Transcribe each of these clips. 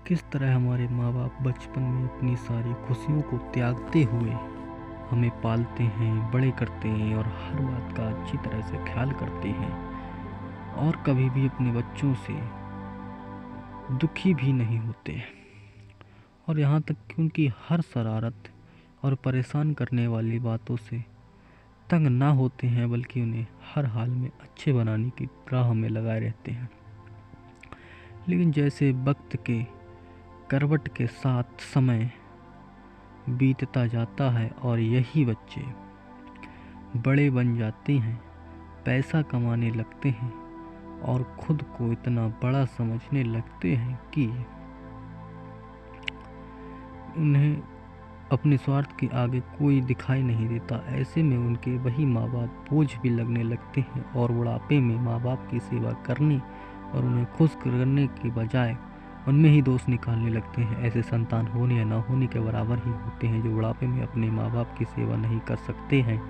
किस तरह हमारे माँ बाप बचपन में अपनी सारी खुशियों को त्यागते हुए हमें पालते हैं, बड़े करते हैं और हर बात का अच्छी तरह से ख्याल करते हैं और कभी भी अपने बच्चों से दुखी भी नहीं होते और यहाँ तक कि उनकी हर शरारत और परेशान करने वाली बातों से तंग ना होते हैं, बल्कि उन्हें हर हाल में अच्छे बनाने की राह में लगाए रहते हैं। लेकिन जैसे वक्त के करवट के साथ समय बीतता जाता है और यही बच्चे बड़े बन जाते हैं, पैसा कमाने लगते हैं और खुद को इतना बड़ा समझने लगते हैं कि उन्हें अपने स्वार्थ के आगे कोई दिखाई नहीं देता। ऐसे में उनके वही माँ बाप बोझ भी लगने लगते हैं और बुढ़ापे में माँ बाप की सेवा करने और उन्हें खुश करने के बजाय उनमें ही दोष निकालने लगते हैं। ऐसे संतान होने या ना होने के बराबर ही होते हैं जो बुढ़ापे में अपने माँ बाप की सेवा नहीं कर सकते हैं,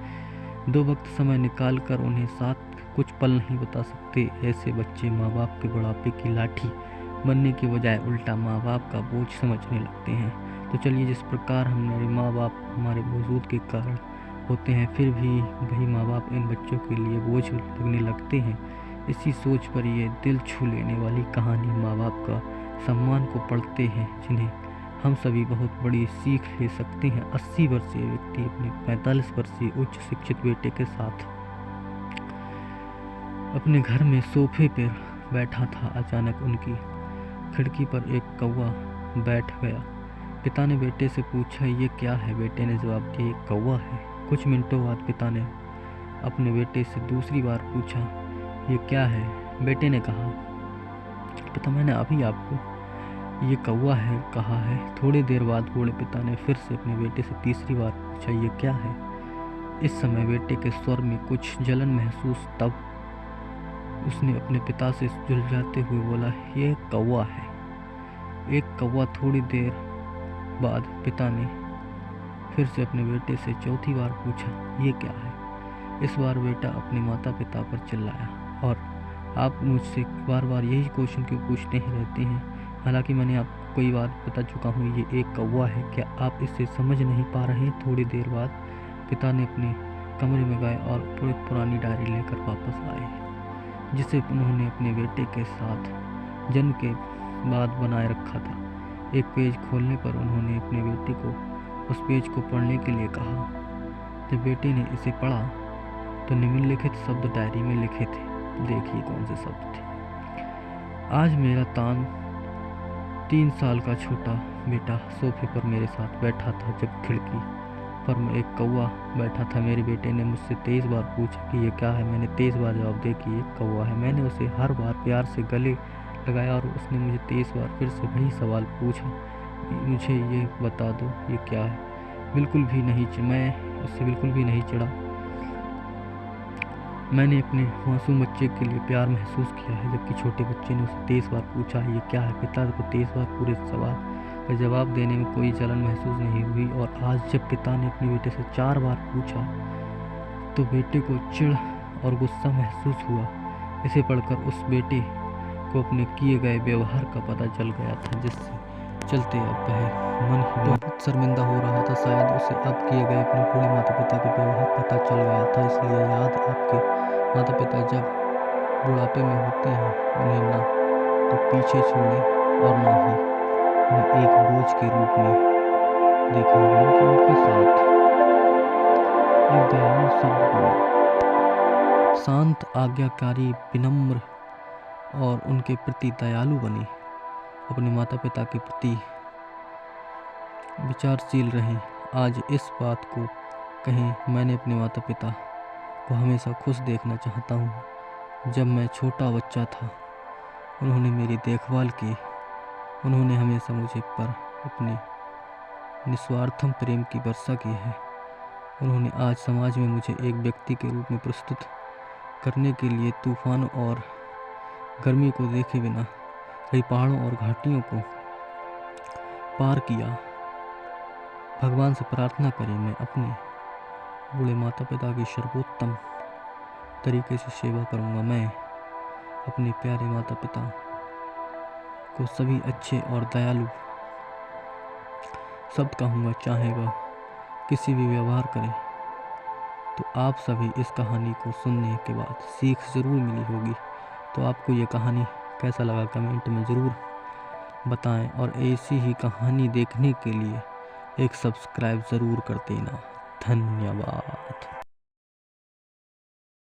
दो वक्त समय निकाल कर उन्हें साथ कुछ पल नहीं बता सकते। ऐसे बच्चे माँ बाप के बुढ़ापे की लाठी बनने के बजाय उल्टा माँ बाप का बोझ समझने लगते हैं। तो चलिए, जिस प्रकार हमारे माँ बाप हमारे वजूद के कारण होते हैं, फिर भी वही माँ बाप इन बच्चों के लिए बोझ लगने लगते हैं, इसी सोच पर ये दिल छू लेने वाली कहानी माँ बाप का सम्मान को पढ़ते हैं, जिन्हें हम सभी बहुत बड़ी सीख ले सकते हैं। 80 वर्षीय व्यक्ति अपने 45 वर्षीय उच्च शिक्षित बेटे के साथ अपने घर में सोफे पर बैठा था। अचानक उनकी खिड़की पर एक कौवा बैठ गया। पिता ने बेटे से पूछा, ये क्या है? बेटे ने जवाब दिया, ये कौवा है। कुछ मिनटों बाद पिता ने अपने बेटे से दूसरी बार पूछा, ये क्या है? बेटे ने कहा, पिता मैंने अभी आपको ये कौवा है कहा है। थोड़ी देर बाद बूढ़े पिता ने फिर से अपने बेटे से तीसरी बार पूछा, ये क्या है? इस समय बेटे के स्वर में कुछ जलन महसूस, तब उसने अपने पिता से झुलझाते हुए बोला, ये कौवा है, एक कौवा। थोड़ी देर बाद पिता ने फिर से अपने बेटे से चौथी बार पूछा, ये क्या है? इस बार बेटा अपने माता पिता पर चिल्लाया, और आप मुझसे बार बार यही क्वेश्चन क्यों पूछते ही रहते हैं? हालांकि मैंने आपको कई बार बता चुका हूँ ये एक कौवा है, क्या आप इसे समझ नहीं पा रहे? थोड़ी देर बाद पिता ने अपने कमरे में गए और पुरानी डायरी लेकर वापस आए, जिसे उन्होंने अपने बेटे के साथ जन्म के बाद बनाए रखा था। एक पेज खोलने पर उन्होंने अपने बेटे को उस पेज को पढ़ने के लिए कहा। जब बेटे ने इसे पढ़ा तो निम्नलिखित शब्द डायरी में लिखे थे। देखिए कौन से शब्द थे। आज मेरा 3 साल का छोटा बेटा सोफे पर मेरे साथ बैठा था। जब खिड़की पर एक कौवा बैठा था, मेरे बेटे ने मुझसे 23 बार पूछा कि ये क्या है। मैंने 23 बार जवाब दिया कि ये कौवा है। मैंने उसे हर बार प्यार से गले लगाया और उसने मुझे 23 बार फिर से वही सवाल पूछा, मुझे ये बता दो ये क्या है। मैं उससे बिल्कुल भी नहीं चिढ़ा। मैंने अपने मासूम बच्चे के लिए प्यार महसूस किया है, जबकि छोटे बच्चे ने उसे 23 बार पूछा ये क्या है। पिता को 23 बार पूरे सवाल का जवाब देने में कोई जलन महसूस नहीं हुई, और आज जब पिता ने अपने बेटे से 4 बार पूछा तो बेटे को चिढ़ और गुस्सा महसूस हुआ। इसे पढ़कर उस बेटे को अपने किए गए व्यवहार का पता चल गया था, जिससे चलते अब वह मन ही बहुत शर्मिंदा हो रहा था। शायद उसे अब किए गए अपने बूढ़े माता पिता के व्यवहार पता चल गया था। इसलिए याद आपके माता पिता जब बुढ़ापे में होते हैं, उन्हें ना तो पीछे छोड़े और ना ही उन्हें एक बोझ के रूप में देखें, बल्कि उनके साथ एक दयालु शब्द बोले, शांत, आज्ञाकारी, विनम्र और उनके प्रति दयालु बने। अपने माता पिता के प्रति विचारशील रहें। आज इस बात को कहें, मैंने अपने माता पिता को हमेशा खुश देखना चाहता हूँ। जब मैं छोटा बच्चा था उन्होंने मेरी देखभाल की। उन्होंने हमेशा मुझे पर अपने निस्वार्थम प्रेम की वर्षा की है। उन्होंने आज समाज में मुझे एक व्यक्ति के रूप में प्रस्तुत करने के लिए तूफानों और गर्मी को देखे बिना कई पहाड़ों और घाटियों को पार किया। भगवान से प्रार्थना करें, मैं अपने बूढ़े माता पिता की सर्वोत्तम तरीके से सेवा करूंगा। मैं अपने प्यारे माता पिता को सभी अच्छे और दयालु शब्द कहूँगा, चाहे वह किसी भी व्यवहार करें। तो आप सभी इस कहानी को सुनने के बाद सीख ज़रूर मिली होगी। तो आपको ये कहानी कैसा लगा कमेंट में ज़रूर बताएं, और ऐसी ही कहानी देखने के लिए एक सब्सक्राइब ज़रूर कर देना। धन्यवाद।